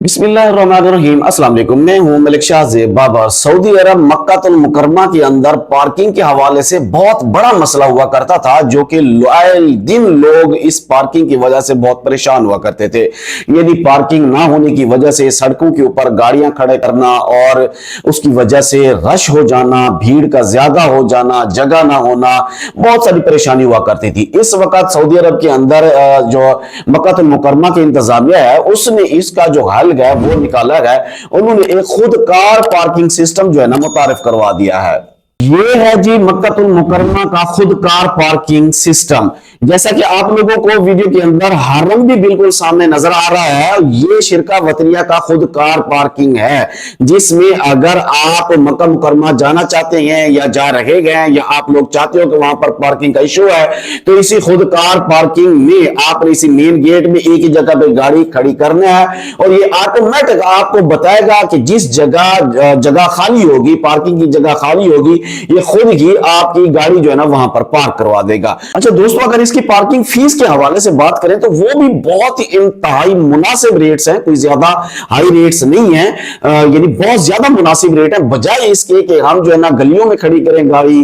बिस्मिल्लाहिर्रहमानिर्रहीम। अस्सलाम वालेकुम। मैं हूं मलिक शाह ज़ेब बाबर। सऊदी अरब मक्कातुल मुकर्रमा के अंदर पार्किंग के हवाले से बहुत बड़ा मसला हुआ करता था, जो कि आए दिन लोग इस पार्किंग की वजह से बहुत परेशान हुआ करते थे। यानी पार्किंग ना होने की वजह से सड़कों के ऊपर गाड़ियां खड़े करना और उसकी वजह से रश हो जाना, भीड़ का ज्यादा हो जाना, जगह ना होना, बहुत सारी परेशानी हुआ करती थी। इस वक्त सऊदी अरब के अंदर जो मक्कातुल मुकर्रमा की इंतजामिया है, उसने इसका जो हल गया वो निकाला गया। उन्होंने एक खुद कार पार्किंग सिस्टम जो है ना मुतारिफ करवा दिया है। ये है जी मक्कातुल मुकर्रमा का खुद कार पार्किंग सिस्टम। जैसा कि आप लोगों को वीडियो के अंदर हरम भी बिल्कुल सामने नजर आ रहा है, ये शिरका वतनिया का खुद कार पार्किंग है, जिसमें अगर आप मक्का मुकर्रमा जाना चाहते हैं या जा रहे हैं या आप लोग चाहते हो कि वहां पर पार्किंग का इशू है, तो इसी खुद कार पार्किंग में आपने इसी मेन गेट में एक ही जगह पे गाड़ी खड़ी करना है और ये ऑटोमेटिक आपको बताएगा कि जिस जगह खाली होगी, पार्किंग की जगह खाली होगी, ये खुद ही आपकी गाड़ी जो है ना वहां पर पार्क करवा देगा। अच्छा दोस्तों, अगर इसकी पार्किंग फीस के हवाले से बात करें तो वो भी बहुत ही इंतहाई मुनासिब रेट्स हैं, कोई ज्यादा हाई रेट्स नहीं है, यानी बहुत ज्यादा मुनासिब रेट है। बजाय इसके कि हम जो है ना गलियों में खड़ी करें गाड़ी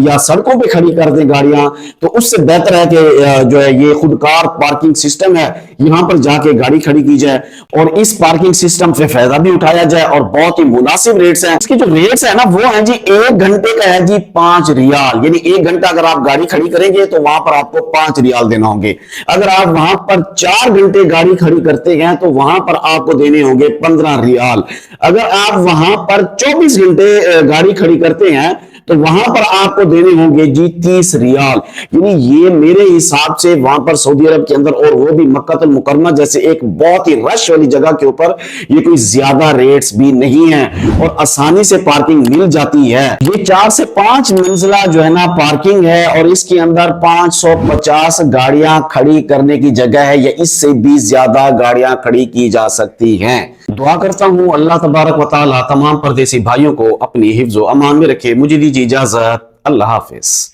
या सड़कों पे खड़ी कर दें गाड़ियां, तो उससे बेहतर है कि जो है ये खुद कार पार्किंग सिस्टम है, यहां पर जाके गाड़ी खड़ी की जाए और इस पार्किंग सिस्टम से फायदा भी उठाया जाए और बहुत ही मुनासिब रेट्स हैं। इसके जो रेट्स है ना वो है जी 1 घंटे का है जी 5 रियाल, यानी 1 घंटा अगर आप गाड़ी खड़ी करेंगे तो वहां पर आपको 5 रियाल देना होंगे। अगर आप वहां पर 4 घंटे गाड़ी खड़ी करते हैं तो वहां पर आपको देने होंगे 15 रियाल। अगर आप वहां पर 24 घंटे गाड़ी खड़ी करते हैं तो वहां पर आपको देने होंगे जी 30 रियाल। यानी ये मेरे हिसाब से वहां पर सऊदी अरब के अंदर, और वो भी मक्कातुल मुकर्रमा जैसे एक बहुत ही रश वाली जगह के ऊपर, ये कोई ज्यादा रेट्स भी नहीं है और आसानी से पार्किंग मिल जाती है। ये 4 से 5 मंजिला जो है ना पार्किंग है और इसके अंदर 550 गाड़ियां खड़ी करने की जगह है या इससे भी ज्यादा गाड़ियां खड़ी की जा सकती हैं। दुआ करता हूं अल्लाह तबारक व तआला तमाम परदेसी भाइयों को अपनी हिफ्ज़ व अमान में रखे। मुझे दीजिए इजाजत। अल्लाह हाफिज।